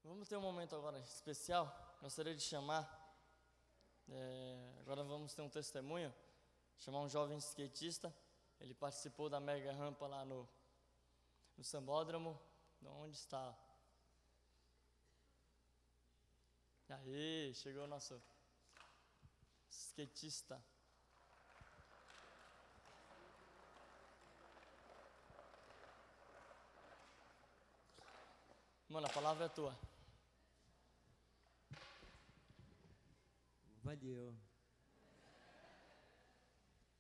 Vamos ter um momento agora especial. Gostaria de chamar, agora vamos ter um testemunho, chamar um jovem skatista. Ele participou da mega rampa lá no Sambódromo. Onde está? Aí, chegou o nosso skatista. Mano, a palavra é tua. Valeu.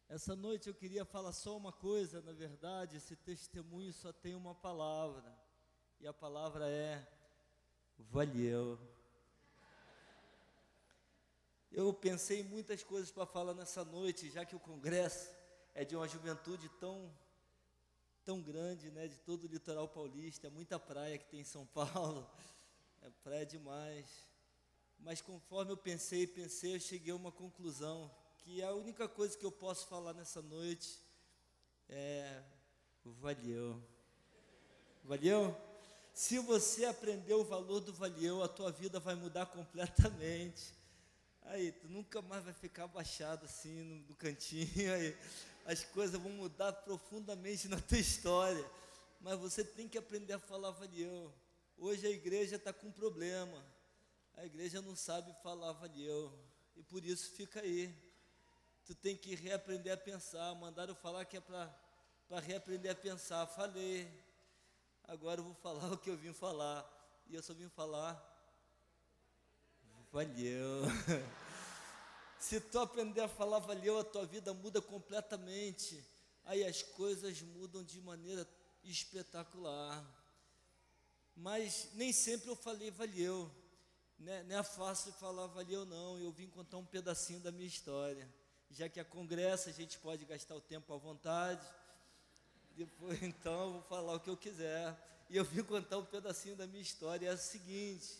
Essa noite eu queria falar só uma coisa, na verdade, esse testemunho só tem uma palavra, e a palavra é valeu. Eu pensei em muitas coisas para falar nessa noite, já que o congresso é de uma juventude tão grande, né, de todo o litoral paulista, é muita praia que tem em São Paulo, é praia demais. Mas conforme eu pensei, eu cheguei a uma conclusão, que a única coisa que eu posso falar nessa noite é valeu. Valeu? Se você aprender o valor do valeu, a tua vida vai mudar completamente. Aí, tu nunca mais vai ficar abaixado assim no cantinho, aí as coisas vão mudar profundamente na tua história. Mas você tem que aprender a falar valeu. Hoje a igreja está com um problema. A igreja não sabe falar valeu, e por isso fica aí. Tu tem que reaprender a pensar. Mandaram falar que é para reaprender a pensar. Falei, agora eu vou falar o que eu vim falar, e eu só vim falar valeu. Se tu aprender a falar valeu, a tua vida muda completamente. Aí as coisas mudam de maneira espetacular. Mas nem sempre eu falei valeu. Não é fácil falar valeu não. Eu vim contar um pedacinho da minha história. Já que a congresso a gente pode gastar o tempo à vontade. Depois então eu vou falar o que eu quiser. E eu vim contar um pedacinho da minha história. É o seguinte: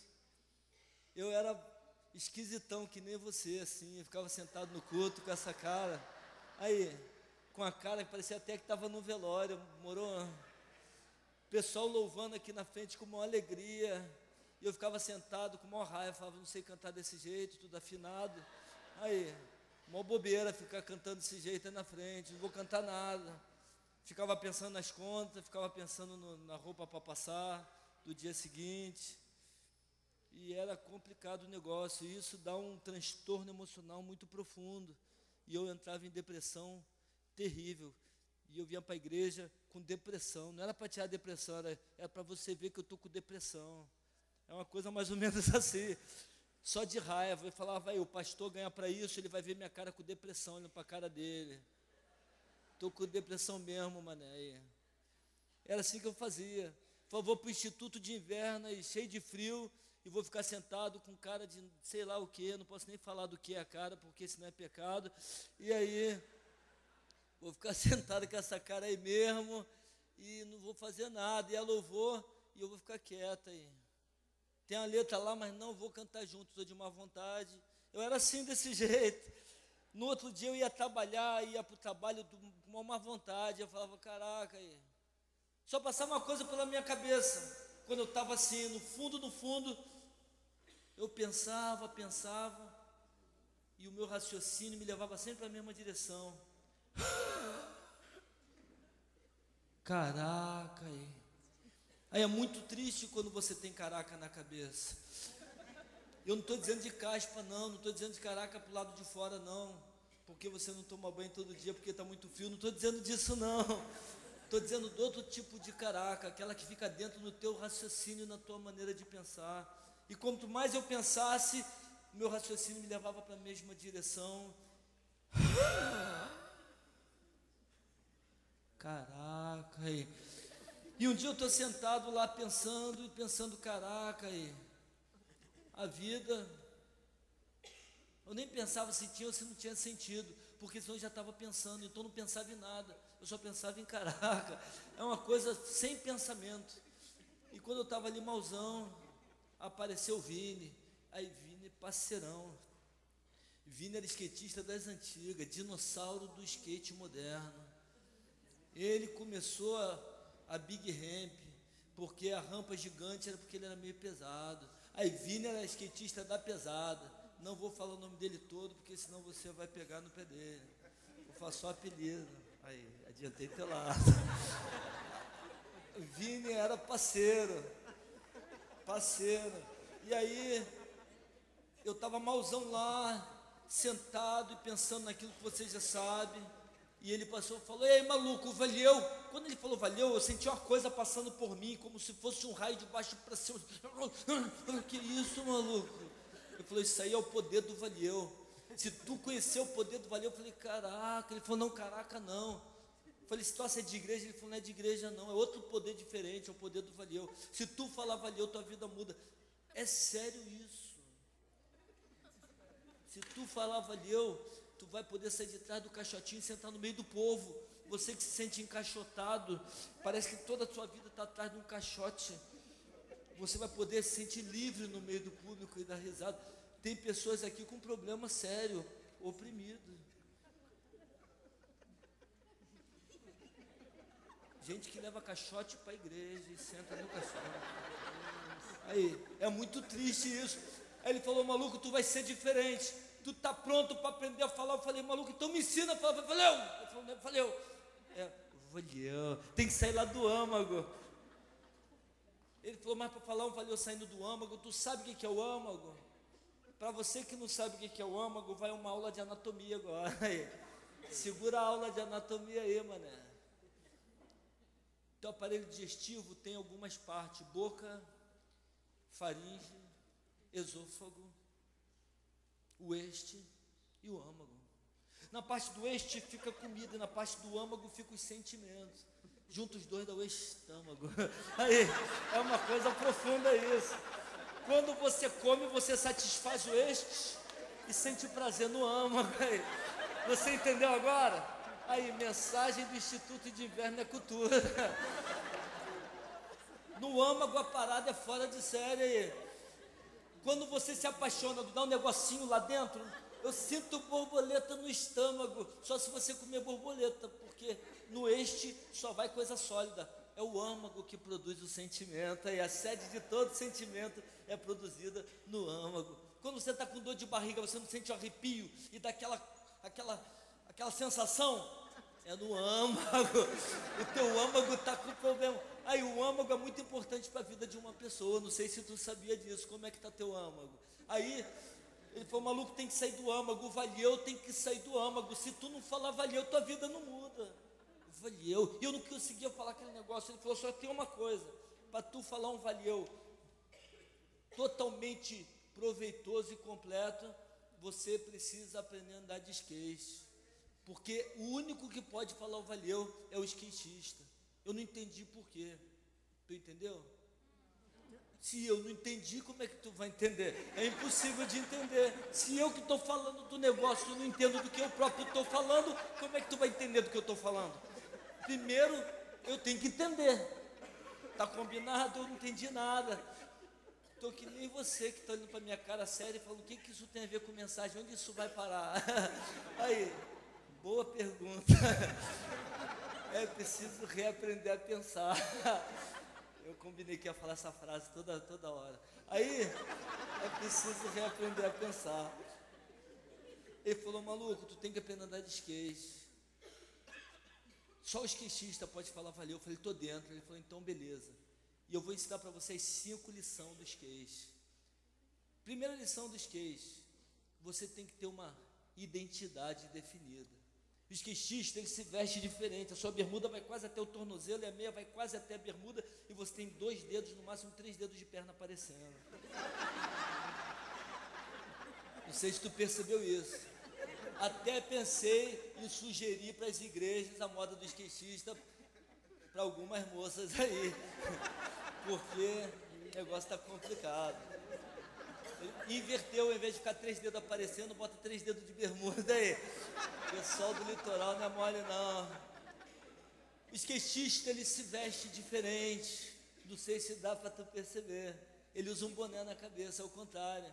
eu era esquisitão que nem você, assim. Eu ficava sentado no culto com essa cara. Aí, com a cara que parecia até que estava no velório. Morou pessoal louvando aqui na frente com uma alegria. E eu ficava sentado com uma raiva, falava, não sei cantar desse jeito, tudo afinado. Aí, uma bobeira ficar cantando desse jeito aí na frente, não vou cantar nada. Ficava pensando nas contas, ficava pensando na roupa para passar, do dia seguinte. E era complicado o negócio, e isso dá um transtorno emocional muito profundo. E eu entrava em depressão terrível. E eu vinha para a igreja com depressão. Não era para tirar a depressão, era para você ver que eu estou com depressão. É uma coisa mais ou menos assim, só de raiva. Eu falava, o pastor ganha para isso, ele vai ver minha cara com depressão, olhando para a cara dele. Estou com depressão mesmo, mané. Era assim que eu fazia. Falei, vou para o instituto de inverno, e cheio de frio, e vou ficar sentado com cara de sei lá o que, não posso nem falar do que é a cara, porque senão é pecado. E aí, vou ficar sentado com essa cara aí mesmo, e não vou fazer nada, e a louvor, e eu vou ficar quieto aí. Tem a letra lá, mas não vou cantar junto, estou de má vontade. Eu era assim, desse jeito. No outro dia eu ia trabalhar, ia para o trabalho com uma má vontade. Eu falava, caraca, aí. Só passava uma coisa pela minha cabeça. Quando eu estava assim, no fundo, eu pensava, e o meu raciocínio me levava sempre para a mesma direção. Caraca, aí. Aí é muito triste quando você tem caraca na cabeça. Eu não estou dizendo de caspa, não estou dizendo de caraca para o lado de fora, não, porque você não toma banho todo dia, porque está muito frio, não estou dizendo disso, não. Estou dizendo do outro tipo de caraca, aquela que fica dentro do teu raciocínio, na tua maneira de pensar. E quanto mais eu pensasse, meu raciocínio me levava para a mesma direção. Caraca, aí. E um dia eu estou sentado lá pensando, caraca, aí, a vida, eu nem pensava se tinha ou se não tinha sentido, porque senão eu já estava pensando, então não pensava em nada, eu só pensava em caraca, é uma coisa sem pensamento. E quando eu estava ali malzão, apareceu o Vini, aí Vini parceirão, Vini era skatista das antigas, dinossauro do skate moderno. Ele começou a Big Ramp, porque a rampa gigante era porque ele era meio pesado. Aí Vini era skatista da pesada. Não vou falar o nome dele todo, porque senão você vai pegar no pé dele. Vou falar só apelido. Aí, adiantei teu lado. Vini era parceiro. E aí, eu estava malzão lá, sentado e pensando naquilo que vocês já sabem. E ele passou e falou: ei, maluco, valeu. Quando ele falou valeu, eu senti uma coisa passando por mim, como se fosse um raio de baixo para cima. Que isso, maluco? Eu falei: isso aí é o poder do valeu. Se tu conhecer o poder do valeu, eu falei: caraca. Ele falou: não, caraca, não. Eu falei: se tu é de igreja? Ele falou: não é de igreja, não. É outro poder diferente, é o poder do valeu. Se tu falar valeu, tua vida muda. É sério isso. Se tu falar valeu, tu vai poder sair de trás do caixotinho e sentar no meio do povo. Você que se sente encaixotado, parece que toda a sua vida está atrás de um caixote. Você vai poder se sentir livre no meio do público e dar risada. Tem pessoas aqui com problema sério, oprimido. Gente que leva caixote para a igreja e senta no caixote. Aí, é muito triste isso. Aí ele falou: maluco, tu vai ser diferente. Tu tá pronto para aprender a falar? Eu falei: maluco, então me ensina a falar. Valeu! Ele falou: valeu. Valeu. Tem que sair lá do âmago. Ele falou: mas para falar um valeu saindo do âmago, tu sabe o que é o âmago? Para você que não sabe o que é o âmago, vai uma aula de anatomia agora. Aí, segura a aula de anatomia aí, mané. Teu aparelho digestivo tem algumas partes: boca, faringe, esôfago, o este e o âmago. Na parte do este fica a comida, e na parte do âmago fica os sentimentos. Juntos os dois dá o estômago. Aí, é uma coisa profunda isso. Quando você come, você satisfaz o este e sente prazer no âmago. Aí, você entendeu agora? Aí, mensagem do Instituto de Inverno é Cultura. No âmago a parada é fora de série aí. Quando você se apaixona, dá um negocinho lá dentro, eu sinto borboleta no estômago. Só se você comer borboleta, porque no este só vai coisa sólida. É o âmago que produz o sentimento. E a sede de todo sentimento é produzida no âmago. Quando você está com dor de barriga, você não sente um arrepio e dá aquela sensação? É no âmago. O teu âmago está com problema. Aí o âmago é muito importante para a vida de uma pessoa. Não sei se tu sabia disso. Como é que está teu âmago? Aí ele falou: maluco, tem que sair do âmago. O valeu tem que sair do âmago. Se tu não falar valeu, tua vida não muda. Valeu. E eu não conseguia falar aquele negócio. Ele falou: só tem uma coisa. Para tu falar um valeu totalmente proveitoso e completo, você precisa aprender a andar de skate. Porque o único que pode falar o valeu é o skatista. Eu não entendi por quê. Tu entendeu? Se eu não entendi, como é que tu vai entender? É impossível de entender. Se eu que estou falando do negócio não entendo do que eu próprio estou falando, como é que tu vai entender do que eu estou falando? Primeiro, eu tenho que entender. Tá combinado? Eu não entendi nada. Estou que nem você que está olhando para minha cara séria e falando: o que isso tem a ver com mensagem? Onde isso vai parar? Aí, boa pergunta. É preciso reaprender a pensar. Eu combinei que ia falar essa frase toda hora. Aí, é preciso reaprender a pensar. Ele falou: maluco, tu tem que aprender a andar de skate. Só o skatista pode falar valeu. Eu falei: tô dentro. Ele falou: então beleza. E eu vou ensinar para vocês 5 lições do skate. Primeira lição do skate: você tem que ter uma identidade definida. O skatista, ele se veste diferente. A sua bermuda vai quase até o tornozelo e a meia vai quase até a bermuda, e você tem 2 dedos, no máximo 3 dedos de perna aparecendo. Não sei se tu percebeu isso. Até pensei em sugerir para as igrejas a moda do skatista para algumas moças aí, porque o negócio está complicado. Inverteu, ao invés de ficar 3 dedos aparecendo, bota 3 dedos de bermuda aí. O pessoal do litoral não é mole não. O skatista, ele se veste diferente. Não sei se dá para tu perceber. Ele usa um boné na cabeça, ao contrário.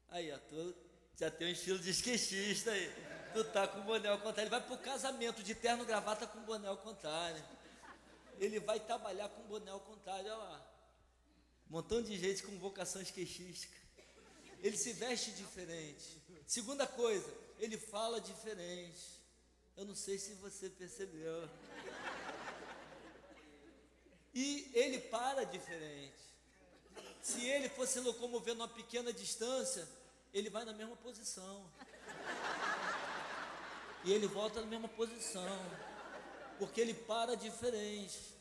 Aí, ó, tu já tem um estilo de skatista aí. Tu tá com o boné ao contrário. Ele vai pro casamento de terno e gravata com o boné ao contrário. Ele vai trabalhar com o boné ao contrário, olha lá. Um montão de gente com vocação esqueixística. Ele se veste diferente. Segunda coisa, ele fala diferente. Eu não sei se você percebeu. E ele para diferente. Se ele fosse se locomover numa pequena distância, ele vai na mesma posição. E ele volta na mesma posição. Porque ele para diferente.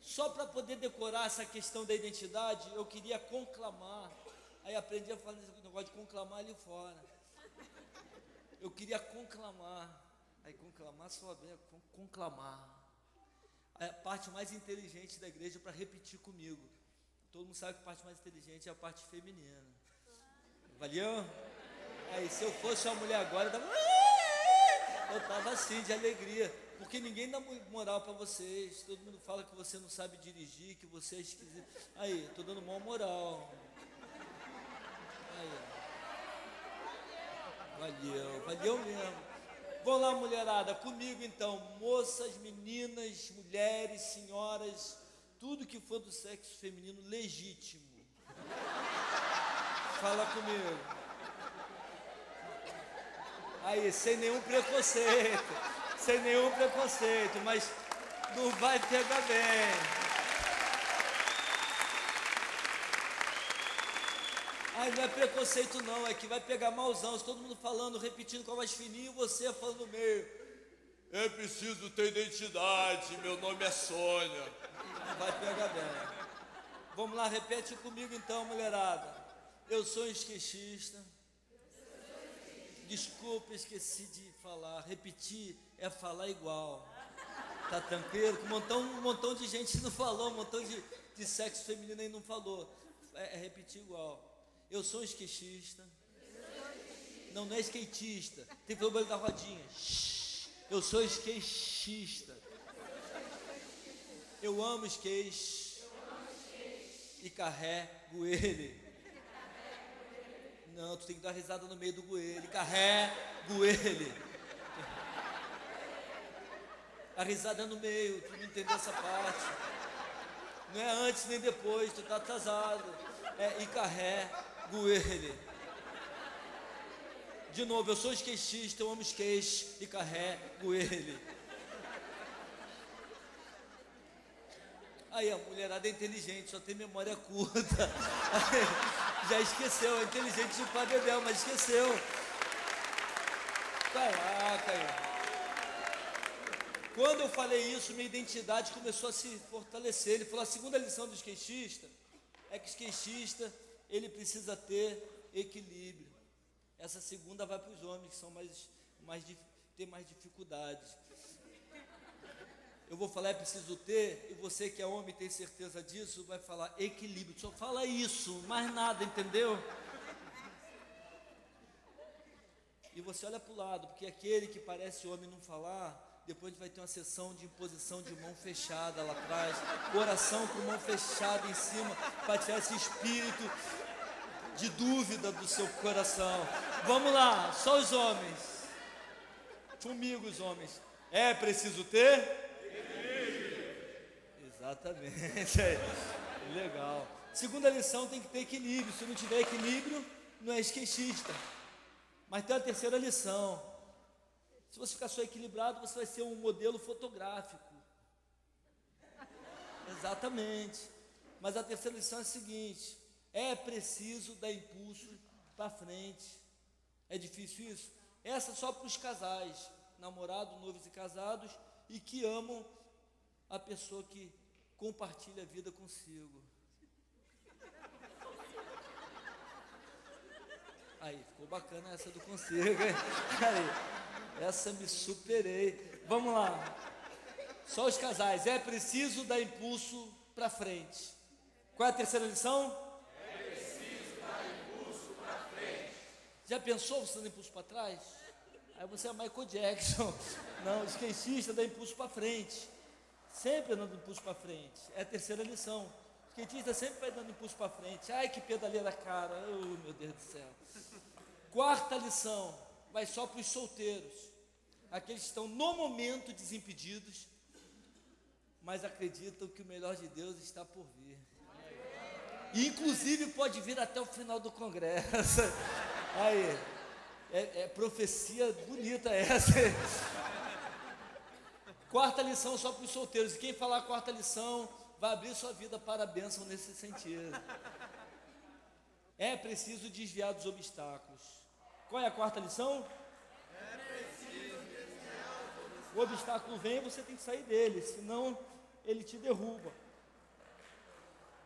Só para poder decorar essa questão da identidade, eu queria conclamar. Aí aprendi a falar esse negócio de conclamar ali fora. Eu queria conclamar. Aí conclamar só bem, conclamar. A parte mais inteligente da igreja para repetir comigo. Todo mundo sabe que a parte mais inteligente é a parte feminina. Valeu? Aí se eu fosse uma mulher agora, eu tava assim de alegria. Porque ninguém dá moral para vocês. Todo mundo fala que você não sabe dirigir, que você é esquisito. Aí, tô dando maior moral. Aí. Valeu mesmo. Vamos lá, mulherada, comigo então. Moças, meninas, mulheres, senhoras, tudo que for do sexo feminino legítimo. Fala comigo. Aí, sem nenhum preconceito. Sem nenhum preconceito, mas não vai pegar bem. Ai, não é preconceito não, é que vai pegar malzão. Todo mundo falando, repetindo com a voz fininha e você falando no meio. Eu preciso ter identidade, meu nome é Sônia. Não vai pegar bem. Vamos lá, repete comigo então, mulherada. Eu sou esqueixista. Desculpa, esqueci de falar. Repetir é falar igual. Tá tranquilo? Um montão de gente não falou, um montão de sexo feminino aí não falou. É repetir igual. Eu sou esqueixista. Não é skatista. Tem problema da rodinha. Eu sou esqueixista. Eu amo skate. E carrego ele. Não, tu tem que dar risada no meio do goelho. Carrego ele. A risada é no meio, tu não entendeu essa parte. Não é antes nem depois, tu tá atrasado. E carrego ele. De novo, eu sou skatista, eu amo skate e carrego ele. Aí a mulherada é inteligente, só tem memória curta. Já esqueceu, é inteligente de pai bebel, mas esqueceu. Caraca. Quando eu falei isso, minha identidade começou a se fortalecer. Ele falou, a segunda lição do skatista é que o skatista, ele precisa ter equilíbrio. Essa segunda vai para os homens, que são têm mais dificuldades. Eu vou falar, é preciso ter, e você que é homem tem certeza disso, vai falar equilíbrio. Só fala isso, mais nada, entendeu? E você olha para o lado, porque aquele que parece homem não falar, depois vai ter uma sessão de imposição de mão fechada lá atrás, oração com mão fechada em cima, para tirar esse espírito de dúvida do seu coração. Vamos lá, só os homens. Comigo os homens. É preciso ter? Exatamente. Legal. Segunda lição, tem que ter equilíbrio. Se não tiver equilíbrio, não é esqueixista. Mas tem a terceira lição. Se você ficar só equilibrado, você vai ser um modelo fotográfico. Exatamente. Mas a terceira lição é a seguinte: é preciso dar impulso para frente. É difícil isso? Essa é só para os casais, namorados, noivos e casados, e que amam a pessoa que compartilha a vida consigo. Aí, ficou bacana essa do consigo, hein? Aí, essa me superei. Vamos lá. Só os casais. É preciso dar impulso para frente. Qual é a terceira lição? É preciso dar impulso para frente. Já pensou você dar impulso para trás? Aí você é Michael Jackson. Não, skatista dá impulso para frente. Sempre dando impulso para frente. É a terceira lição. O skatista sempre vai dando impulso para frente. Ai, que pedaleira cara. Oh, meu Deus do céu. Quarta lição. Vai só para os solteiros. Aqueles que estão no momento desimpedidos. mas acreditam que o melhor de Deus está por vir. E, inclusive, pode vir até o final do congresso. Aí, é profecia bonita essa. Quarta lição só para os solteiros. E quem falar a quarta lição vai abrir sua vida para a bênção nesse sentido. É preciso desviar dos obstáculos. Qual é a quarta lição? É preciso desviar dos obstáculos. O obstáculo vem e você tem que sair dele, senão ele te derruba.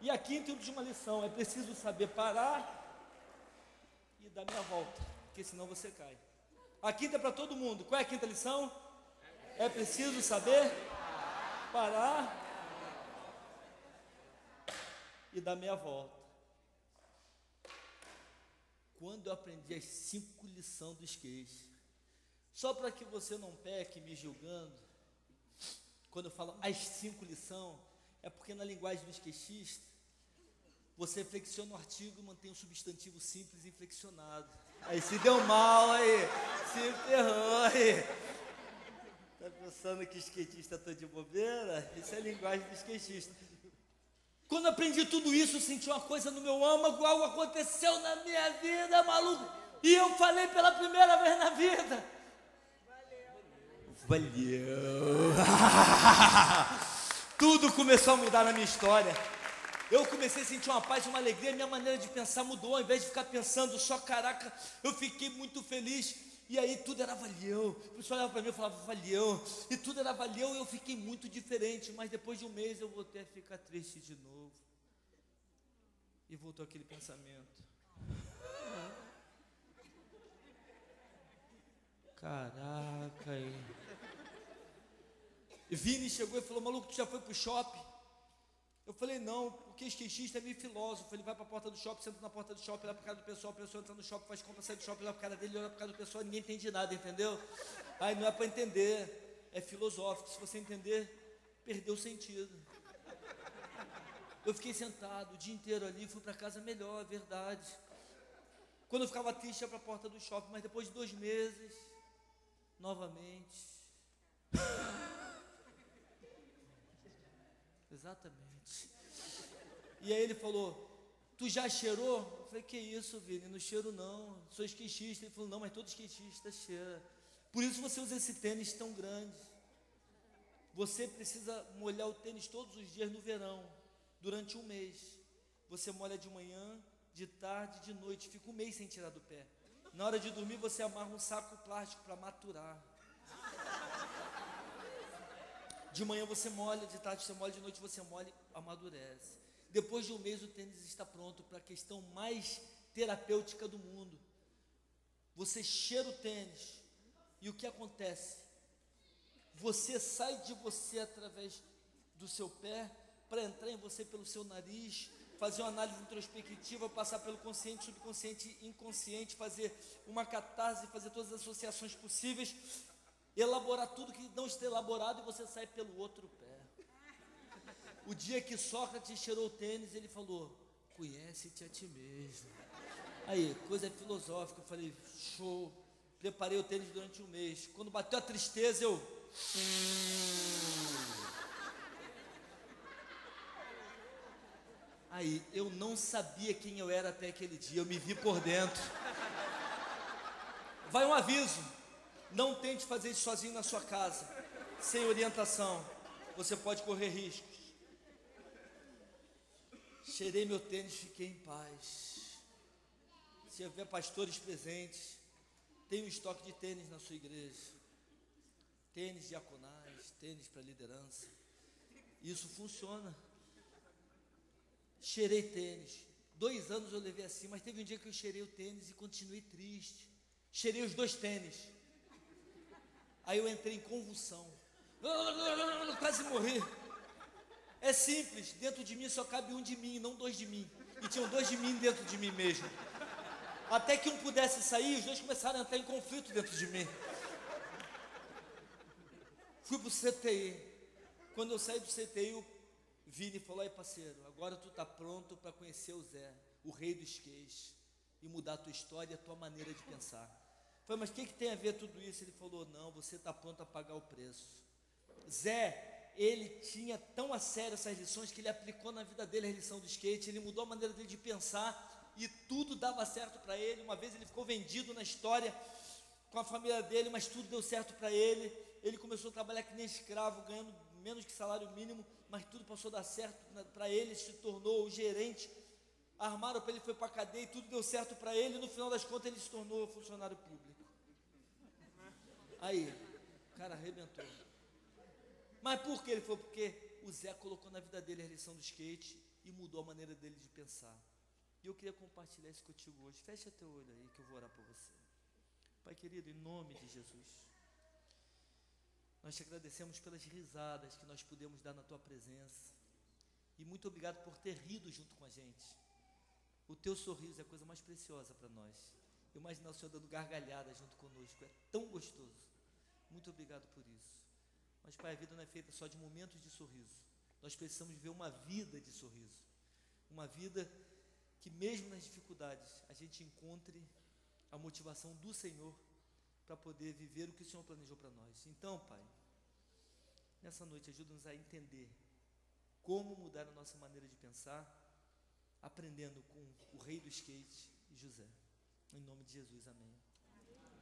E a quinta e última lição, é preciso saber parar e dar meia volta, porque senão você cai. A quinta é para todo mundo. Qual é a quinta lição? É preciso saber parar e dar meia volta. Quando eu aprendi as 5 lições do skate, só para que você não peque me julgando, quando eu falo as 5 lições, é porque na linguagem do skatista, você flexiona o artigo e mantém o substantivo simples inflexionado. Aí se deu mal, aí se ferrou, aí. Tá pensando que skatista tá de bobeira? Isso é a linguagem do skatista. Quando eu aprendi tudo isso, eu senti uma coisa no meu âmago, algo aconteceu na minha vida, maluco. E eu falei pela primeira vez na vida. Valeu. Tudo começou a mudar na minha história. Eu comecei a sentir uma paz, uma alegria, minha maneira de pensar mudou. Ao invés de ficar pensando só, caraca, eu fiquei muito feliz. E aí tudo era valeu. O pessoal olhava para mim e falava valeu. E tudo era valeu e eu fiquei muito diferente. Mas depois de um mês eu voltei a ficar triste de novo. E voltou aquele pensamento. Caraca. E Vini chegou e falou, maluco, tu já foi pro shopping? Eu falei, não, porque skatista é meio filósofo. Ele vai para a porta do shopping, senta na porta do shopping, olha para a cara do pessoal, a pessoa entra no shopping, faz compra, sai do shopping, olha para a cara dele, olha para a cara do pessoal, ninguém entende nada, entendeu? Aí não é para entender, é filosófico. Se você entender, perdeu o sentido. Eu fiquei sentado o dia inteiro ali, fui para casa melhor, é verdade. Quando eu ficava triste, ia para a porta do shopping, mas depois de 2 meses, novamente. Exatamente. E aí ele falou, tu já cheirou? Eu falei, que isso, Vini? Não cheiro não, sou skatista. Ele falou, não, mas todo skatista cheira. Por isso você usa esse tênis tão grande. Você precisa molhar o tênis todos os dias no verão, durante um mês. Você molha de manhã, de tarde, de noite, fica um mês sem tirar do pé. Na hora de dormir você amarra um saco plástico para maturar. De manhã você molha, de tarde você molha, de noite você molha, amadurece. Depois de um mês o tênis está pronto para a questão mais terapêutica do mundo. Você cheira o tênis e o que acontece? Você sai de você através do seu pé para entrar em você pelo seu nariz, fazer uma análise introspectiva, passar pelo consciente, subconsciente, inconsciente, fazer uma catarse, fazer todas as associações possíveis, elaborar tudo que não está elaborado e você sai pelo outro pé. O dia que Sócrates cheirou o tênis, ele falou, conhece-te a ti mesmo. Aí, coisa filosófica, eu falei, show. Preparei o tênis durante um mês. Quando bateu a tristeza, eu... Aí, eu não sabia quem eu era até aquele dia, eu me vi por dentro. Vai um aviso. Não tente fazer isso sozinho na sua casa, sem orientação, você pode correr riscos. Cheirei meu tênis, fiquei em paz. Se houver pastores presentes, tem um estoque de tênis na sua igreja, tênis diaconais, tênis para liderança, isso funciona. Cheirei tênis, 2 anos eu levei assim, mas teve um dia que eu cheirei o tênis e continuei triste. Cheirei os 2 tênis. Aí eu entrei em convulsão, quase morri. É simples, dentro de mim só cabe um de mim, não 2 de mim. E tinham 2 de mim dentro de mim mesmo. Até que um pudesse sair, os 2 começaram a entrar em conflito dentro de mim. Fui pro CTI. Quando eu saí do CTI, o Vini falou, aí parceiro, agora tu tá pronto para conhecer o Zé, o rei do skate, e mudar a tua história e a tua maneira de pensar. Eu falei, mas o que tem a ver tudo isso? Ele falou, não, você está pronto a pagar o preço. Zé ele tinha tão a sério essas lições que ele aplicou na vida dele a lição do skate, ele mudou a maneira dele de pensar e tudo dava certo para ele. Uma vez ele ficou vendido na história com a família dele, mas tudo deu certo para ele. Ele começou a trabalhar que nem escravo, ganhando menos que salário mínimo, mas tudo passou a dar certo para ele, se tornou o gerente. Armaram para ele, foi para a cadeia e tudo deu certo para ele. No final das contas ele se tornou funcionário público. Aí, o cara arrebentou. Mas por que ele foi? Porque o Zé colocou na vida dele a lição do skate e mudou a maneira dele de pensar. E eu queria compartilhar isso contigo hoje. Fecha teu olho aí que eu vou orar por você. Pai querido, em nome de Jesus, nós te agradecemos pelas risadas que nós pudemos dar na tua presença. E muito obrigado por ter rido junto com a gente. O teu sorriso é a coisa mais preciosa para nós. Eu imagino o Senhor dando gargalhada junto conosco. É tão gostoso. Muito obrigado por isso. Mas, Pai, a vida não é feita só de momentos de sorriso. Nós precisamos viver uma vida de sorriso. Uma vida que mesmo nas dificuldades a gente encontre a motivação do Senhor para poder viver o que o Senhor planejou para nós. Então, Pai, nessa noite ajuda-nos a entender como mudar a nossa maneira de pensar, aprendendo com o rei do skate e José. Em nome de Jesus, amém.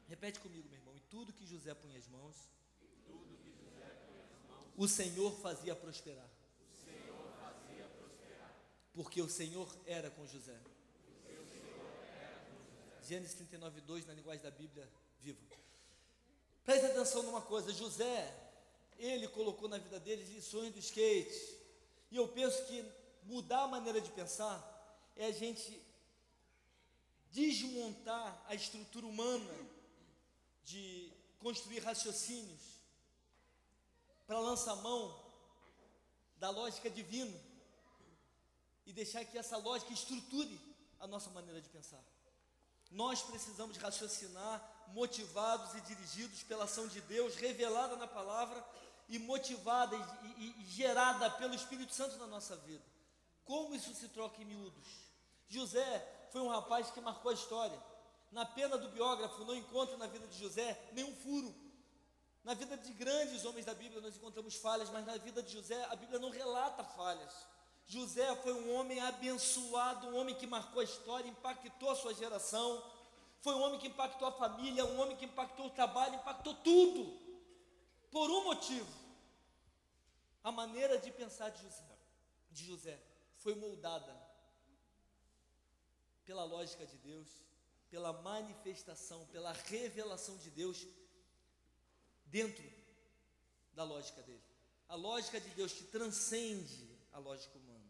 Repete comigo, meu irmão. E tudo que José punha as mãos, o Senhor fazia prosperar. Porque o Senhor era com José. Gênesis 39:2, na linguagem da Bíblia viva. Preste atenção numa coisa. José, ele colocou na vida dele lições do skate. E eu penso que mudar a maneira de pensar é a gente desmontar a estrutura humana de construir raciocínios para lançar mão da lógica divina e deixar que essa lógica estruture a nossa maneira de pensar. Nós precisamos raciocinar motivados e dirigidos pela ação de Deus, revelada na palavra e motivada e gerada pelo Espírito Santo na nossa vida. Como isso se troca em miúdos? José foi um rapaz que marcou a história. Na pena do biógrafo não encontra na vida de José nenhum furo. Na vida de grandes homens da Bíblia nós encontramos falhas, mas na vida de José a Bíblia não relata falhas. José foi um homem abençoado, um homem que marcou a história, impactou a sua geração. Foi um homem que impactou a família, um homem que impactou o trabalho, impactou tudo. Por um motivo: a maneira de pensar de José foi moldada pela lógica de Deus, pela manifestação, pela revelação de Deus dentro da lógica dele. A lógica de Deus que transcende a lógica humana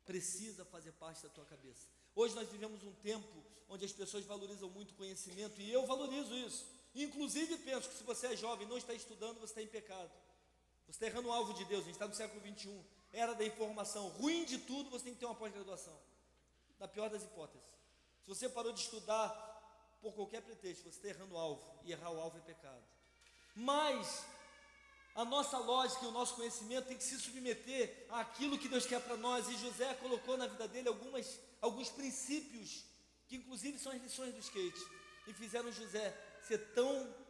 precisa fazer parte da tua cabeça. Hoje nós vivemos um tempo onde as pessoas valorizam muito o conhecimento, e eu valorizo isso. Inclusive penso que se você é jovem e não está estudando, você está em pecado. Você está errando o alvo de Deus. A gente está no século 21, era da informação. Ruim de tudo, você tem que ter uma pós-graduação. Na pior das hipóteses. Se você parou de estudar por qualquer pretexto, você está errando o alvo, e errar o alvo é pecado. Mas a nossa lógica e o nosso conhecimento tem que se submeter àquilo que Deus quer para nós. E José colocou na vida dele alguns princípios, que inclusive são as lições do skate, e fizeram José ser tão...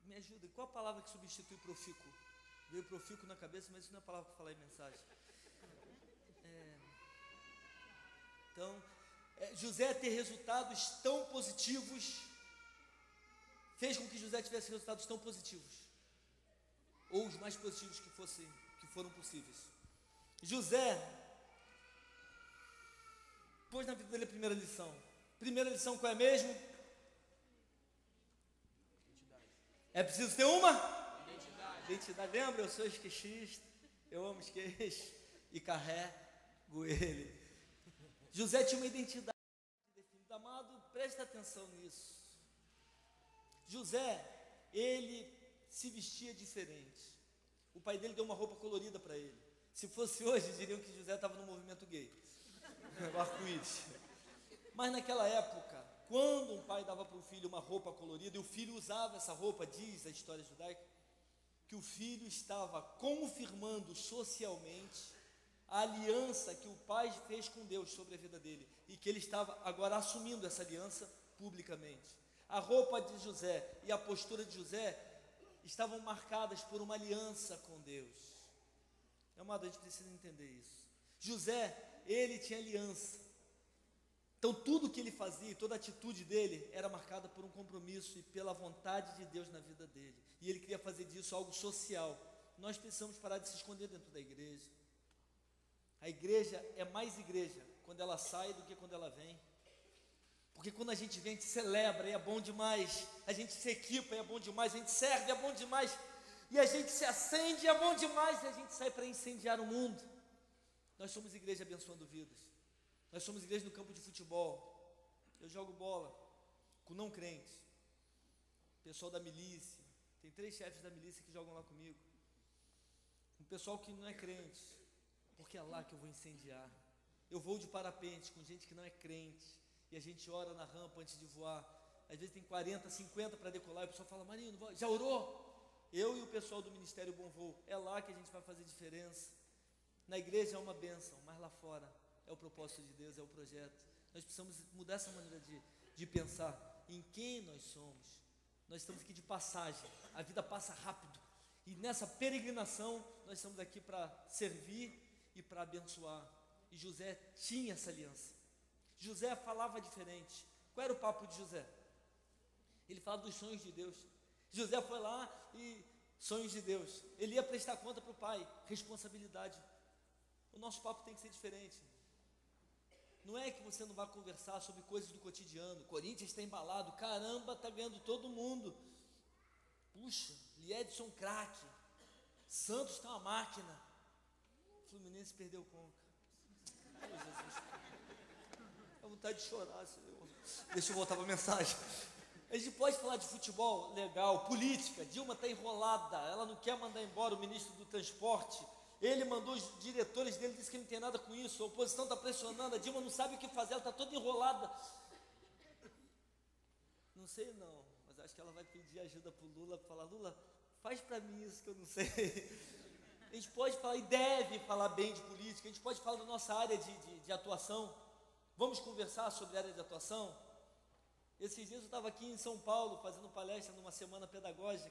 Me ajuda, qual a palavra que substitui profícuo? Veio profícuo na cabeça, mas isso não é palavra para falar em mensagem. Então, José ter resultados tão positivos fez com que José tivesse resultados tão positivos, ou os mais positivos que foram possíveis. José pôs na vida dele a primeira lição. Primeira lição qual é mesmo? É preciso ter uma? Identidade. Lembra? Eu sou skatista, eu amo skate e carrego ele. José tinha uma identidade definida. Amado, presta atenção nisso. José, ele se vestia diferente. O pai dele deu uma roupa colorida para ele. Se fosse hoje, diriam que José estava no movimento gay. Arco-íris. Mas naquela época, quando um pai dava para o filho uma roupa colorida, e o filho usava essa roupa, diz a história judaica, que o filho estava confirmando socialmente a aliança que o pai fez com Deus sobre a vida dele, e que ele estava agora assumindo essa aliança publicamente. A roupa de José e a postura de José estavam marcadas por uma aliança com Deus. Amado, a gente precisa entender isso. José, ele tinha aliança. Então tudo que ele fazia, toda a atitude dele era marcada por um compromisso e pela vontade de Deus na vida dele. E ele queria fazer disso algo social. Nós precisamos parar de se esconder dentro da igreja. A igreja é mais igreja quando ela sai do que quando ela vem. Porque quando a gente vem, a gente celebra e é bom demais. A gente se equipa e é bom demais. A gente serve e é bom demais. E a gente se acende e é bom demais. E a gente sai para incendiar o mundo. Nós somos igreja abençoando vidas. Nós somos igreja no campo de futebol. Eu jogo bola com não crentes. Pessoal da milícia. Tem 3 chefes da milícia que jogam lá comigo. Um pessoal que não é crente. Porque é lá que eu vou incendiar. Eu vou de parapente com gente que não é crente. E a gente ora na rampa antes de voar. Às vezes tem 40, 50 para decolar. E o pessoal fala, Marinho, já orou? Eu e o pessoal do Ministério Bom Voo. É lá que a gente vai fazer diferença. Na igreja é uma bênção, mas lá fora é o propósito de Deus, é o projeto. Nós precisamos mudar essa maneira de pensar em quem nós somos. Nós estamos aqui de passagem. A vida passa rápido. E nessa peregrinação, nós estamos aqui para servir e para abençoar. E José tinha essa aliança. José falava diferente. Qual era o papo de José? Ele falava dos sonhos de Deus. José foi lá e sonhos de Deus. Ele ia prestar conta para o pai. Responsabilidade. O nosso papo tem que ser diferente. Não é que você não vai conversar sobre coisas do cotidiano. Corinthians está embalado. Caramba, está ganhando todo mundo. Puxa, Liedson craque. Santos está uma máquina. Fluminense perdeu o Conca. Oh, Jesus. Dá vontade de chorar, Senhor. Deixa eu voltar para a mensagem. A gente pode falar de futebol, legal, política. Dilma está enrolada, ela não quer mandar embora o ministro do transporte. Ele mandou os diretores dele, disse que não tem nada com isso. A oposição está pressionando, a Dilma não sabe o que fazer, ela está toda enrolada. Não sei não, mas acho que ela vai pedir ajuda para o Lula, falar, Lula, faz para mim isso que eu não sei. A gente pode falar e deve falar bem de política, a gente pode falar da nossa área de atuação. Vamos conversar sobre a área de atuação? Esses dias eu estava aqui em São Paulo, fazendo palestra numa semana pedagógica.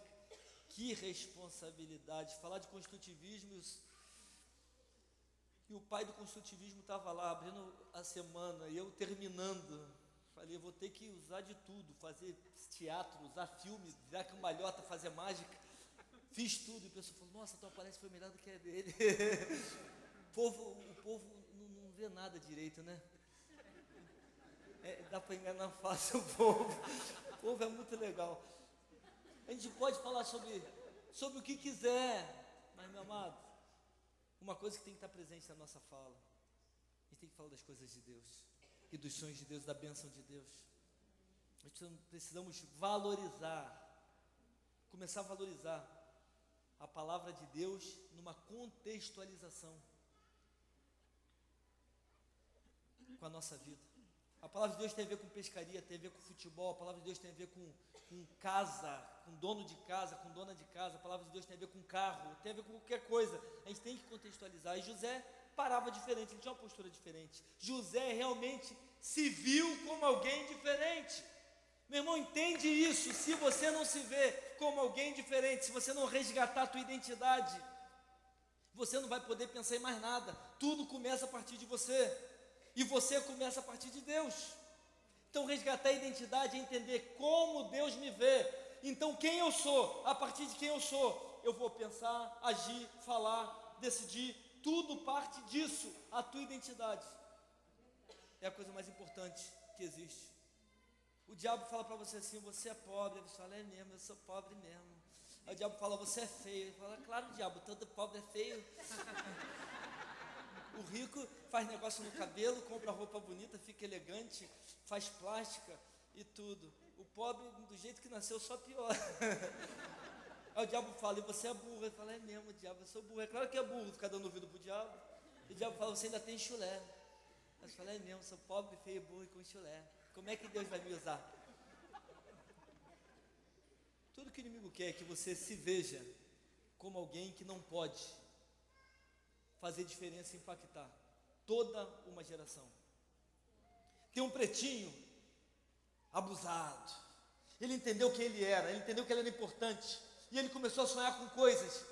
Que responsabilidade, falar de construtivismo. E o pai do construtivismo estava lá, abrindo a semana, e eu terminando. Falei, eu vou ter que usar de tudo, fazer teatro, usar filme, virar cambalhota, fazer mágica. Fiz tudo, e o pessoal falou, nossa, tua palestra foi melhor do que a dele. O povo não vê nada direito, né? Dá para enganar fácil o povo. O povo é muito legal. A gente pode falar sobre o que quiser, mas, meu amado, uma coisa que tem que estar presente na nossa fala, a gente tem que falar das coisas de Deus, e dos sonhos de Deus, da bênção de Deus. Nós precisamos valorizar, começar a valorizar a palavra de Deus numa contextualização com a nossa vida. A palavra de Deus tem a ver com pescaria, tem a ver com futebol, a palavra de Deus tem a ver com casa, com dono de casa, com dona de casa, a palavra de Deus tem a ver com carro, tem a ver com qualquer coisa. A gente tem que contextualizar. E José parava diferente, ele tinha uma postura diferente. José realmente se viu como alguém diferente. Meu irmão, entende isso. Se você não se vê como alguém diferente, se você não resgatar a tua identidade, você não vai poder pensar em mais nada. Tudo começa a partir de você. E você começa a partir de Deus. Então resgatar a identidade é entender como Deus me vê. Então quem eu sou, a partir de quem eu sou, eu vou pensar, agir, falar, decidir. Tudo parte disso, a tua identidade. É a coisa mais importante que existe. O diabo fala para você assim, você é pobre. Você fala, é mesmo, eu sou pobre mesmo. Aí o diabo fala, você é feio. Ele fala, claro, diabo, todo pobre é feio. O rico faz negócio no cabelo, compra roupa bonita, fica elegante, faz plástica e tudo. O pobre, do jeito que nasceu, só pior. Aí o diabo fala, e você é burro. Ele fala, é mesmo, diabo, eu sou burro. É claro que é burro ficar dando ouvido pro diabo. E o diabo fala, você ainda tem chulé. Aí você fala, é mesmo, sou pobre, feio, burro e com chulé. Como é que Deus vai me usar? Tudo que o inimigo quer é que você se veja como alguém que não pode fazer diferença e impactar toda uma geração. Tem um pretinho abusado. Ele entendeu quem ele era, ele entendeu que ele era importante. E ele começou a sonhar com coisas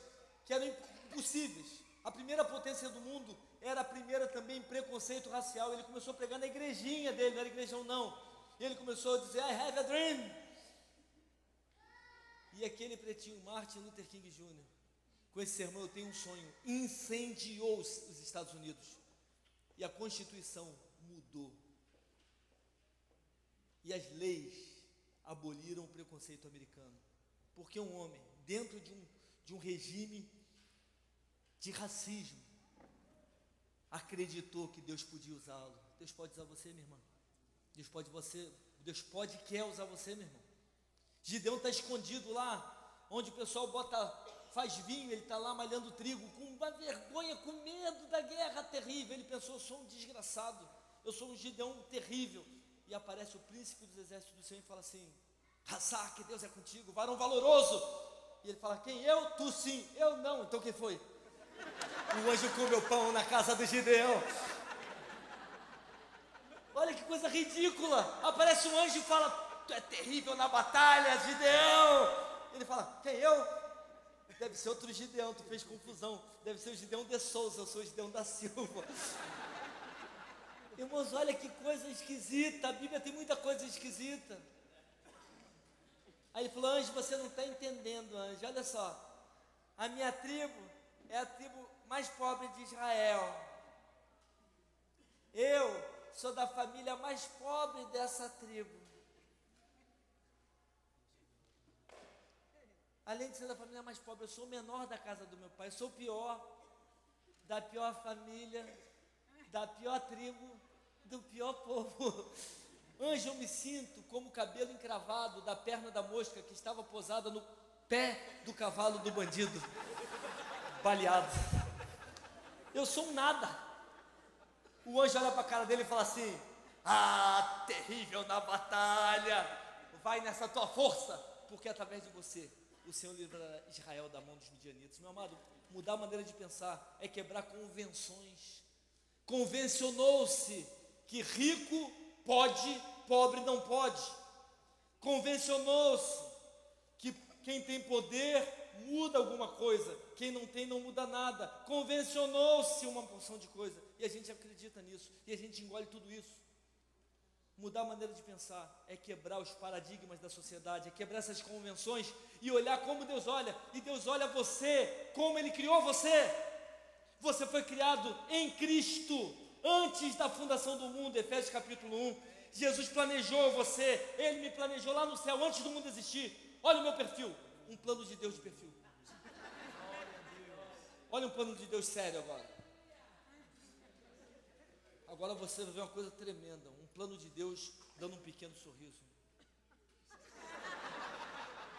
que eram impossíveis. A primeira potência do mundo era a primeira também em preconceito racial. Ele começou a pregar na igrejinha dele, não era igrejão não. E ele começou a dizer, I have a dream. E aquele pretinho, Martin Luther King Jr., com esse sermão, eu tenho um sonho, incendiou os Estados Unidos. E a Constituição mudou. E as leis aboliram o preconceito americano. Porque um homem, dentro de um regime de racismo, acreditou que Deus podia usá-lo. Deus pode usar você, minha irmã. Deus pode e quer usar você, meu irmão. Gideão está escondido lá, onde o pessoal faz vinho, ele está lá malhando trigo, com uma vergonha, com medo da guerra terrível. Ele pensou, eu sou um desgraçado, eu sou um Gideão terrível. E aparece o príncipe dos exércitos do Senhor e fala assim, Rassá, que Deus é contigo, varão valoroso. E ele fala, quem? Eu? Tu sim, eu não. Então quem foi? O anjo comeu pão na casa do Gideão. Olha que coisa ridícula. Aparece um anjo e fala, tu é terrível na batalha, Gideão. Ele fala, quem? Eu? Deve ser outro Gideão, tu fez confusão. Deve ser o Gideão de Souza, eu sou o Gideão da Silva. Irmãos, olha que coisa esquisita. A Bíblia tem muita coisa esquisita. Aí ele falou, anjo, você não está entendendo, anjo. Olha só, a minha tribo é a tribo mais pobre de Israel. Eu sou da família mais pobre dessa tribo. Além de ser da família mais pobre, eu sou o menor da casa do meu pai. Eu sou o pior, da pior família, da pior tribo, do pior povo. Anjo, eu me sinto como o cabelo encravado da perna da mosca que estava posada no pé do cavalo do bandido, baleado. Eu sou um nada. O anjo olha para a cara dele e fala assim, ah, terrível na batalha, vai nessa tua força, porque através de você, o Senhor livrará Israel da mão dos midianitas. Meu amado, mudar a maneira de pensar é quebrar convenções. Convencionou-se que rico pode, pobre não pode. Convencionou-se que quem tem poder muda alguma coisa, quem não tem não muda nada. Convencionou-se uma porção de coisa, e a gente acredita nisso, e a gente engole tudo isso. Mudar a maneira de pensar é quebrar os paradigmas da sociedade, é quebrar essas convenções e olhar como Deus olha. E Deus olha você como Ele criou você. Você foi criado em Cristo antes da fundação do mundo, Efésios capítulo 1. Jesus planejou você, Ele me planejou lá no céu antes do mundo existir. Olha o meu perfil, um plano de Deus de perfil. Olha um plano de Deus sério agora. Agora você vai ver uma coisa tremenda, um plano de Deus dando um pequeno sorriso.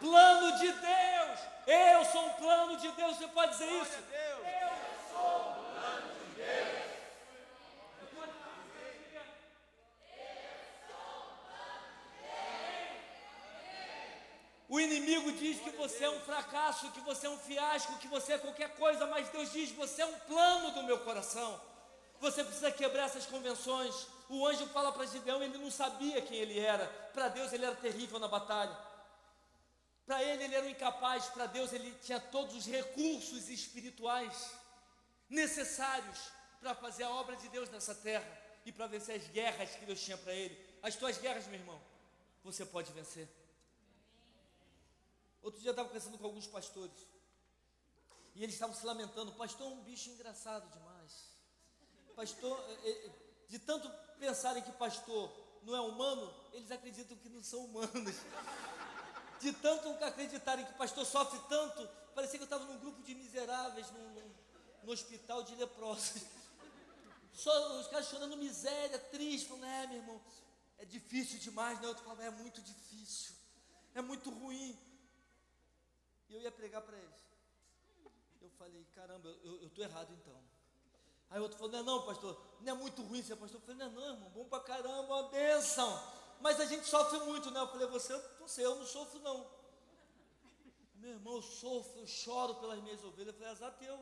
Plano de Deus! Eu sou um plano de Deus, você pode dizer isso? Eu sou um plano de Deus! O inimigo diz que você é um fracasso, que você é um fiasco, que você é qualquer coisa, mas Deus diz, você é um plano do meu coração. Você precisa quebrar essas convenções. O anjo fala para Gideão, ele não sabia quem ele era. Para Deus ele era terrível na batalha. Para ele era um incapaz. Para Deus ele tinha todos os recursos espirituais necessários para fazer a obra de Deus nessa terra e para vencer as guerras que Deus tinha para ele. As tuas guerras, meu irmão, você pode vencer. Outro dia eu estava conversando com alguns pastores e eles estavam se lamentando. Pastor é um bicho engraçado demais. Pastor, de tanto pensarem que pastor não é humano, eles acreditam que não são humanos. De tanto acreditarem que pastor sofre tanto, parecia que eu estava num grupo de miseráveis, no hospital de leprosos. Só os caras chorando miséria, triste, falando, meu irmão, é difícil demais, né? Outro falava, é muito difícil, é muito ruim. E eu ia pregar para eles. Eu falei, caramba, eu estou errado então. Aí o outro falou, não, pastor, não é muito ruim ser pastor. Eu falei, não, irmão, bom pra caramba, uma bênção. Mas a gente sofre muito, né? Eu falei, você, eu não sei, eu não sofro não. Meu irmão, eu sofro, eu choro pelas minhas ovelhas. Eu falei, azar teu.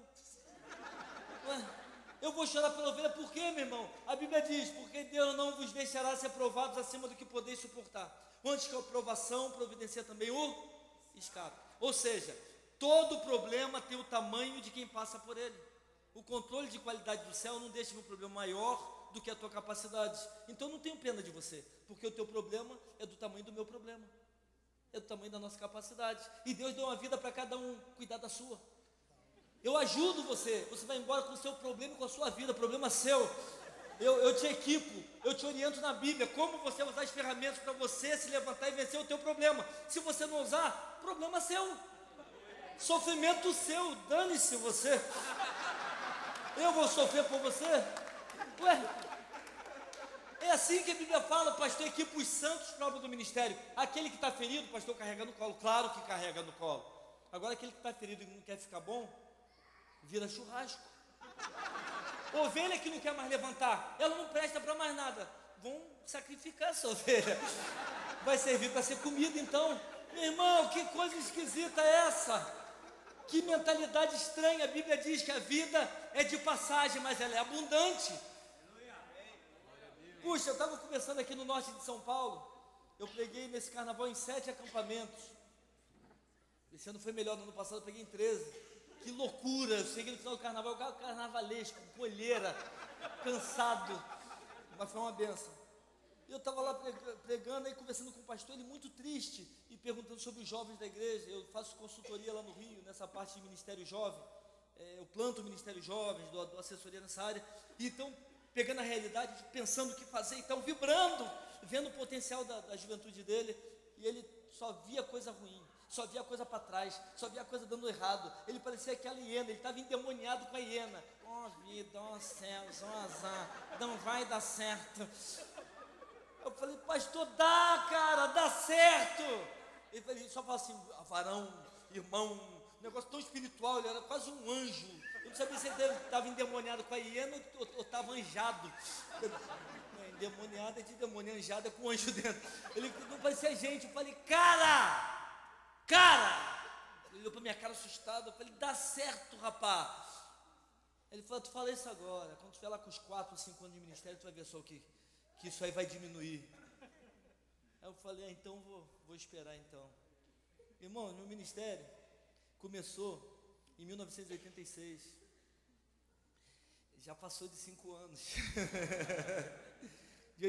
Eu vou chorar pela ovelha, por quê, meu irmão? A Bíblia diz, porque Deus não vos deixará ser provados acima do que podeis suportar. Antes que a provação providencia também o escape. Ou seja, todo problema tem o tamanho de quem passa por ele. O controle de qualidade do céu não deixa um problema maior do que a tua capacidade. Então não tenho pena de você, porque o teu problema é do tamanho do meu problema, é do tamanho da nossa capacidade. E Deus deu uma vida para cada um cuidar da sua. Eu ajudo você, você vai embora com o seu problema e com a sua vida, problema seu. Eu te equipo, eu te oriento na Bíblia, como você usar as ferramentas para você se levantar e vencer o teu problema. Se você não usar, problema seu, sofrimento seu, dane-se você. Eu vou sofrer por você? Ué, é assim que a Bíblia fala, pastor, equipa os santos para a obra do ministério. Aquele que está ferido, pastor, carrega no colo, claro que carrega no colo. Agora aquele que está ferido e não quer ficar bom, vira churrasco. Ovelha que não quer mais levantar, ela não presta para mais nada. Vão sacrificar essa ovelha. Vai servir para ser comida então. Meu irmão, que coisa esquisita é essa? Que mentalidade estranha. A Bíblia diz que a vida é de passagem, mas ela é abundante. Puxa, eu estava conversando aqui no norte de São Paulo. Eu preguei nesse carnaval em 7 acampamentos. Esse ano foi melhor, no ano passado eu peguei em 13. Que loucura, eu cheguei no final do carnaval, carnavalesco, colheira, cansado, mas foi uma benção. Eu estava lá pregando e conversando com o pastor, ele muito triste, e perguntando sobre os jovens da igreja. Eu faço consultoria lá no Rio, nessa parte de Ministério Jovem, eu planto o Ministério Jovens, dou assessoria nessa área, e então, pegando a realidade, pensando o que fazer, então vibrando, vendo o potencial da juventude dele, e ele só via coisa ruim. Só via coisa para trás, só via coisa dando errado. Ele parecia aquela hiena, ele estava endemoniado com a hiena. Ó vida, ó céus, ó azar, não vai dar certo. Eu falei, pastor, dá cara, dá certo. Ele só fala assim, varão, irmão, um negócio tão espiritual, ele era quase um anjo. Eu não sabia se ele estava endemoniado com a hiena ou estava anjado. Endemoniado é de demônio, anjado é com anjo dentro. Ele não parecia gente. Eu falei, cara, ele olhou para minha cara assustado. Eu falei, dá certo, rapaz. Ele falou, tu fala isso agora, quando tu estiver lá com os 4 ou 5 anos de ministério, tu vai ver só que isso aí vai diminuir. Aí eu falei, então vou esperar então. Irmão, meu ministério começou em 1986. Já passou de 5 anos. De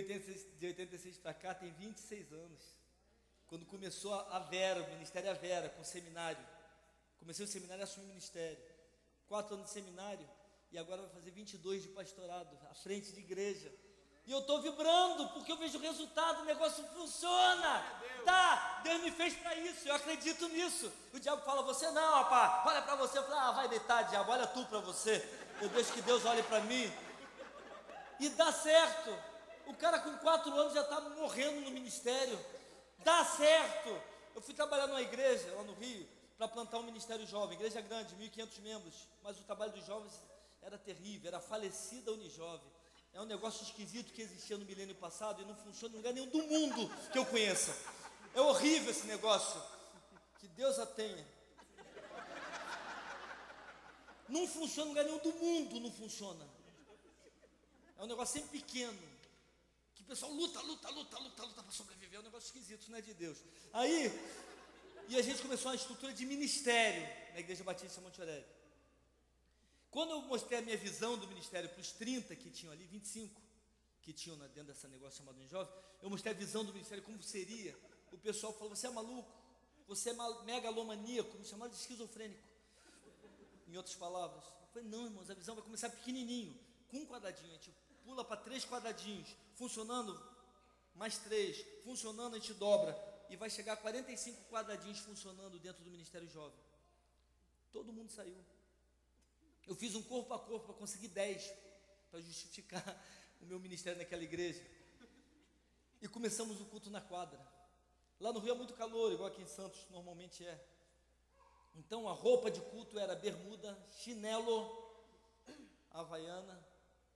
86 para cá tem 26 anos. Quando começou a Vera, o ministério a Vera, com o seminário. Comecei o seminário e assumi o ministério. 4 anos de seminário e agora vai fazer 22 de pastorado, à frente de igreja. E eu estou vibrando, porque eu vejo o resultado, o negócio funciona. Tá, Deus me fez para isso, eu acredito nisso. O diabo fala, você não, rapaz, olha para você. Eu falo, vai deitar, diabo, olha tu para você. Eu deixo que Deus olhe para mim. E dá certo. O cara com 4 anos já está morrendo no ministério. Dá certo. Eu fui trabalhar numa igreja lá no Rio para plantar um ministério jovem, igreja grande, 1.500 membros, mas o trabalho dos jovens era terrível, era a falecida Unijovem. É um negócio esquisito que existia no milênio passado e não funciona em lugar nenhum do mundo que eu conheça. É horrível esse negócio. Que Deus a tenha. Não funciona em lugar nenhum do mundo, não funciona. É um negócio sempre pequeno. Que o pessoal luta para sobreviver. É um negócio esquisito, isso não é de Deus. Aí, e a gente começou uma estrutura de ministério na Igreja Batista Monte Aurélio. Quando eu mostrei a minha visão do ministério para os 30 que tinham ali, 25 que tinham dentro desse negócio chamado Jovem, eu mostrei a visão do ministério, como seria. O pessoal falou, você é maluco, você é megalomaníaco, me chamaram de esquizofrênico, em outras palavras. Eu falei, não, irmãos, a visão vai começar pequenininho, com um quadradinho, a gente pula para 3 quadradinhos, funcionando, mais 3, funcionando, a gente dobra, e vai chegar a 45 quadradinhos funcionando dentro do Ministério Jovem. Todo mundo saiu. Eu fiz um corpo a corpo para conseguir 10, para justificar o meu ministério naquela igreja. E começamos o culto na quadra. Lá no Rio é muito calor, igual aqui em Santos normalmente é. Então a roupa de culto era bermuda, chinelo, havaiana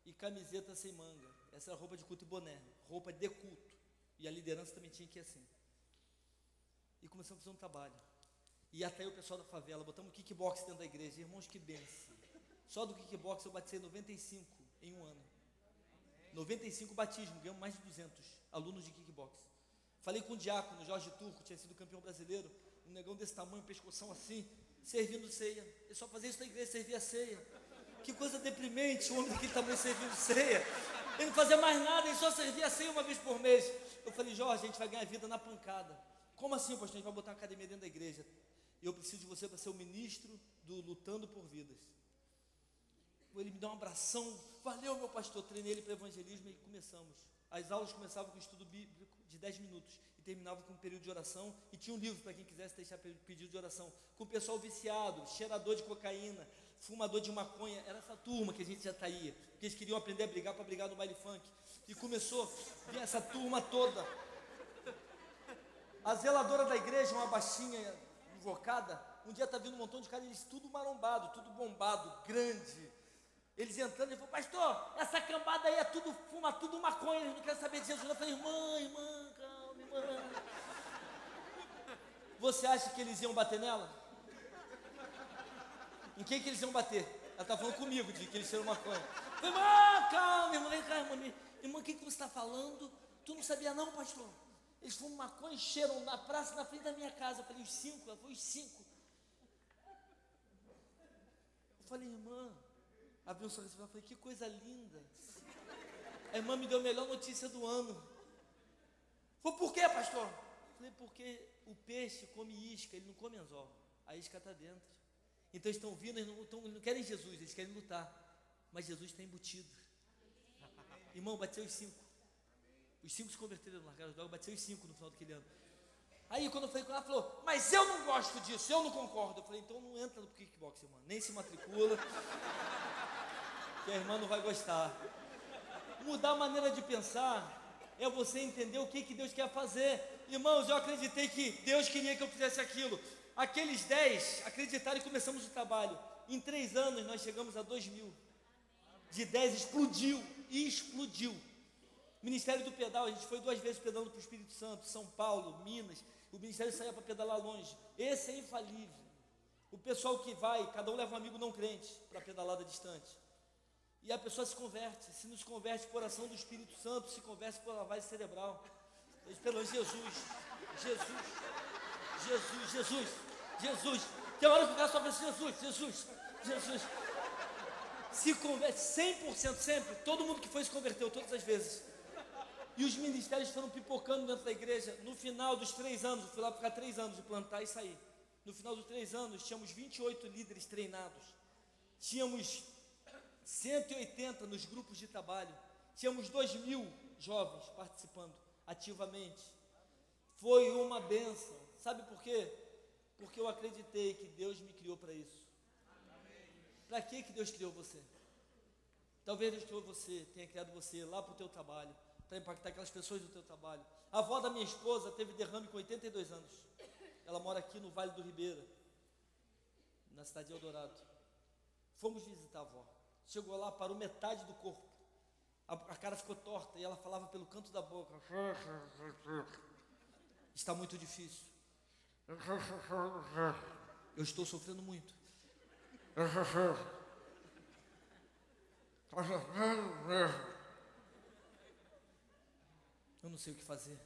e camiseta sem manga. Essa era a roupa de culto e boné, roupa de culto. E a liderança também tinha que ir assim. E começamos a fazer um trabalho. E até o pessoal da favela, botamos kickbox dentro da igreja. Irmãos, que bênção. Só do kickbox eu batizei 95 em um ano. 95 batismos, ganhamos mais de 200 alunos de kickbox. Falei com o diácono Jorge Turco, tinha sido campeão brasileiro um negão desse tamanho, pescoção assim, servindo ceia. Ele só fazia isso na igreja, servia ceia. Que coisa deprimente, um homem daquele tamanho servindo ceia. Ele não fazia mais nada, ele só servia ceia uma vez por mês. Eu falei, Jorge, a gente vai ganhar vida na pancada. Como assim, pastor? A gente vai botar uma academia dentro da igreja. E eu preciso de você para ser o ministro do Lutando por Vidas. Ele me deu um abração, valeu meu pastor, treinei ele para evangelismo e começamos. As aulas começavam com estudo bíblico de 10 minutos e terminavam com um período de oração, e tinha um livro para quem quisesse deixar pedido de oração, com o pessoal viciado, cheirador de cocaína, fumador de maconha. Era essa turma que a gente já traía, porque eles queriam aprender a brigar para brigar no baile funk, e começou a vir essa turma toda. A zeladora da igreja, uma baixinha invocada, um dia está vindo um montão de caras, eles tudo marombado, tudo bombado, grande. Eles entrando, ele falou, pastor, essa cambada aí é tudo, fuma tudo maconha, eles não querem saber de Jesus. Eu falei, irmã, calma, irmã. Você acha que eles iam bater nela? Em quem que eles iam bater? Ela está falando comigo, de que eles cheiram maconha. Eu falei, irmã, calma, irmã, vem cá, irmã. Irmã, o que você está falando? Tu não sabia não, pastor? Eles fumam maconha e cheiram na praça, na frente da minha casa. Eu falei, os 5? Ela falou, os 5. Eu falei, irmã, abriu um sorriso e falei, que coisa linda. A irmã me deu a melhor notícia do ano. Falei, por quê, pastor? Eu falei, porque o peixe come isca, ele não come anzol. A isca está dentro. Então eles estão vindo, eles não querem Jesus, eles querem lutar. Mas Jesus está embutido. Irmão, bateu os 5. Os 5 se converteram, largaram as drogas, bateu os 5 no final daquele ano. Aí quando eu falei com ela, ela falou, mas eu não gosto disso, eu não concordo. Eu falei, então não entra no kickbox, irmã, nem se matricula, que a irmã não vai gostar. Mudar a maneira de pensar é você entender o que Deus quer fazer. Irmãos, eu acreditei que Deus queria que eu fizesse aquilo. Aqueles 10 acreditaram e começamos o trabalho. Em 3 anos nós chegamos a 2.000. De 10 explodiu. Ministério do Pedal, a gente foi 2 vezes pedalando para o Espírito Santo, São Paulo, Minas. O ministério saía para pedalar longe. Esse é infalível. O pessoal que vai, cada um leva um amigo não crente para pedalada distante. E a pessoa se converte. Se não se converte por ação do Espírito Santo, se converte por lavagem cerebral. Pelo Jesus. Tem hora que o cara só pensa, Jesus. Se converte 100% sempre. Todo mundo que foi se converteu todas as vezes. E os ministérios foram pipocando dentro da igreja. No final dos 3 anos, eu fui lá ficar 3 anos de plantar e sair. No final dos 3 anos, tínhamos 28 líderes treinados. Tínhamos 180 nos grupos de trabalho. Tínhamos 2.000 jovens participando ativamente. Foi uma bênção. Sabe por quê? Porque eu acreditei que Deus me criou para isso. Para que Deus criou você? Talvez Deus criou você, tenha criado você lá para o teu trabalho, para impactar aquelas pessoas do teu trabalho. A avó da minha esposa teve derrame com 82 anos. Ela mora aqui no Vale do Ribeira, na cidade de Eldorado. Fomos visitar a avó. Chegou lá, parou metade do corpo. A cara ficou torta e ela falava pelo canto da boca. Está muito difícil. Eu estou sofrendo muito. Eu não sei o que fazer.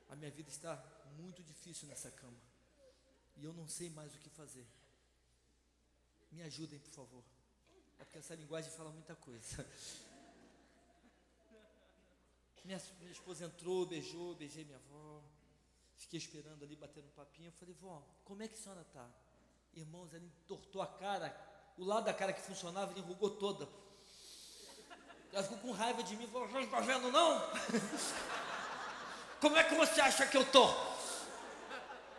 A minha vida está muito difícil nessa cama. E eu não sei mais o que fazer. Me ajudem, por favor. É porque essa linguagem fala muita coisa. Minha esposa entrou, beijei minha avó. Fiquei esperando ali, batendo um papinho. Eu falei, vó, como é que a senhora está? Irmãos, ela entortou a cara. O lado da cara que funcionava, ele enrugou toda. Ela ficou com raiva de mim. Falou, não está vendo não? Como é que você acha que eu estou?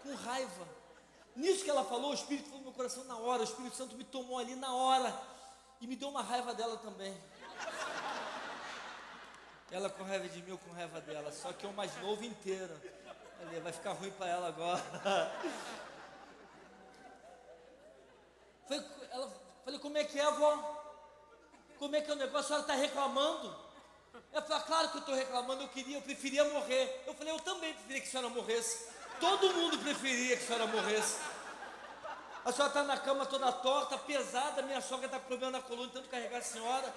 Com raiva. Nisso que ela falou, o Espírito falou no meu coração na hora. O Espírito Santo me tomou ali na hora. E me deu uma raiva dela também. Ela com raiva de mim, eu com raiva dela. Só que eu mais novo inteiro. Falei, vai ficar ruim para ela agora. Falei, como é que é, avó? Como é que é o negócio? A senhora está reclamando? Ela falou, claro que eu estou reclamando, eu preferia morrer. Eu falei, eu também preferia que a senhora morresse. Todo mundo preferia que a senhora morresse. A senhora está na cama toda torta, pesada, minha sogra está com problema na coluna, tanto carregar a senhora,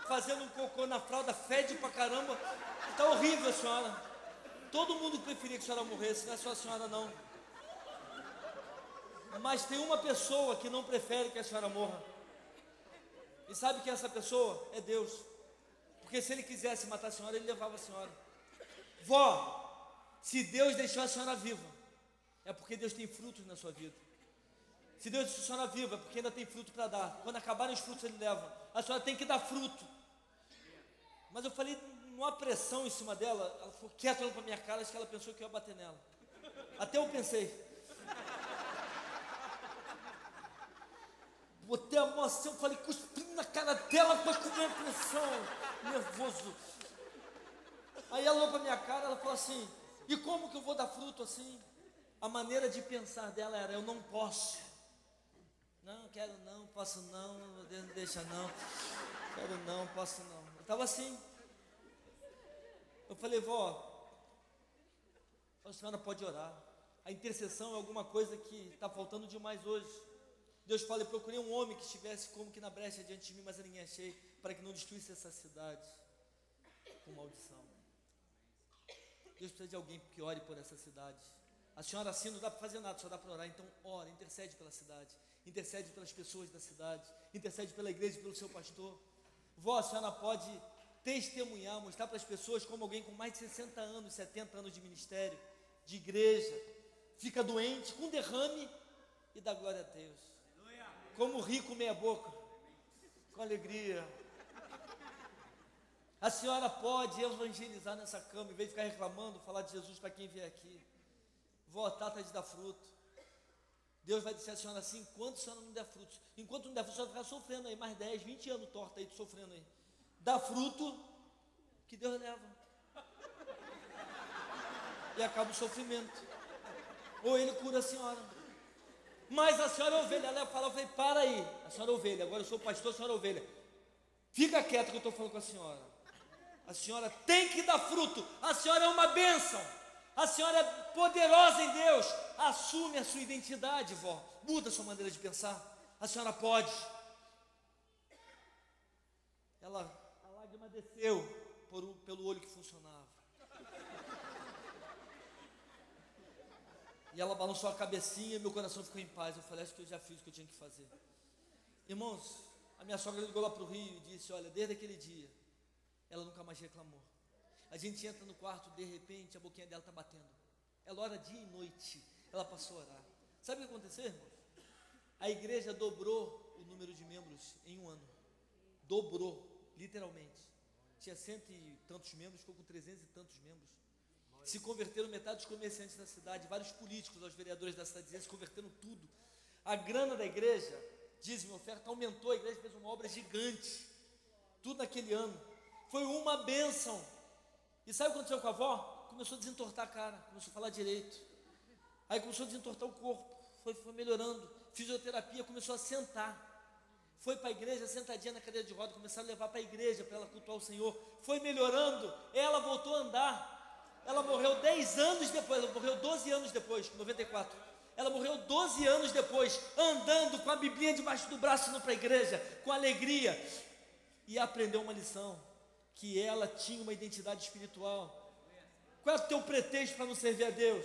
fazendo um cocô na fralda, fede pra caramba. Está horrível a senhora. Todo mundo preferia que a senhora morresse, não é só a senhora não. Mas tem uma pessoa que não prefere que a senhora morra. E sabe que essa pessoa é Deus. Porque se ele quisesse matar a senhora, ele levava a senhora. Vó, se Deus deixou a senhora viva, é porque Deus tem frutos na sua vida. Se Deus deixou a senhora viva, é porque ainda tem fruto para dar. Quando acabarem os frutos, ele leva. A senhora tem que dar fruto. Mas eu falei numa pressão em cima dela. Ela ficou quieta olhando para minha cara. Acho que ela pensou que eu ia bater nela. Até eu pensei. Botei a mão assim, eu falei, cuspindo na cara dela para comer a pressão. Nervoso. Aí ela olhou para minha cara, ela falou assim, e como que eu vou dar fruto assim? A maneira de pensar dela era, eu não posso. Não, quero não, posso não, Deus não deixa não. Quero não, posso não. Eu estava assim. Eu falei, vó, a senhora pode orar. A intercessão é alguma coisa que está faltando demais hoje. Deus fala, eu procurei um homem que estivesse como que na brecha diante de mim, mas eu ninguém achei, para que não destruísse essa cidade com maldição. Deus precisa de alguém que ore por essa cidade. A senhora assim não dá para fazer nada, só dá para orar. Então ora, intercede pela cidade, intercede pelas pessoas da cidade, intercede pela igreja e pelo seu pastor. Vó, a senhora pode testemunhar, mostrar para as pessoas como alguém com mais de 60 anos, 70 anos de ministério, de igreja, fica doente, com derrame e dá glória a Deus. Como rico meia boca, com alegria. A senhora pode evangelizar nessa cama, em vez de ficar reclamando, falar de Jesus para quem vier aqui. Vó, trata de dar fruto. Deus vai dizer à senhora assim, enquanto a senhora não der frutos, enquanto não der frutos, a senhora vai ficar sofrendo aí, mais 10, 20 anos torta aí, sofrendo aí. Dá fruto, que Deus leva. E acaba o sofrimento. Ou ele cura a senhora. Mas a senhora é ovelha, ela fala, eu falei, para aí, a senhora é ovelha, agora eu sou pastor, a senhora é ovelha. Fica quieta que eu estou falando com a senhora. A senhora tem que dar fruto, a senhora é uma bênção, a senhora é poderosa em Deus. Assume a sua identidade, vó, muda a sua maneira de pensar, a senhora pode. A lágrima desceu pelo olho que funcionava. E ela balançou a cabecinha e meu coração ficou em paz. Eu falei, acho que eu já fiz o que eu tinha que fazer. Irmãos, a minha sogra ligou lá para o Rio e disse, olha, desde aquele dia, ela nunca mais reclamou. A gente entra no quarto, de repente, a boquinha dela está batendo. Ela ora dia e noite, ela passou a orar. Sabe o que aconteceu, irmãos? A igreja dobrou o número de membros em um ano. Dobrou, literalmente. Tinha 100 e tantos membros, ficou com 300 e tantos membros. Se converteram metade dos comerciantes da cidade, vários políticos, os vereadores da cidade, se converteram tudo. A grana da igreja, dízimo e oferta, aumentou, a igreja fez uma obra gigante, tudo naquele ano. Foi uma bênção. E sabe o que aconteceu com a avó? Começou a desentortar a cara, começou a falar direito. Aí começou a desentortar o corpo, foi melhorando. Fisioterapia, começou a sentar. Foi para a igreja, sentadinha na cadeira de roda, começaram a levar para a igreja, para ela cultuar o Senhor. Foi melhorando, ela voltou a andar. Ela morreu 10 anos depois, ela morreu 12 anos depois, 94. Ela morreu 12 anos depois, andando com a Biblinha debaixo do braço, indo para a igreja, com alegria. E aprendeu uma lição, que ela tinha uma identidade espiritual. Qual é o teu pretexto para não servir a Deus?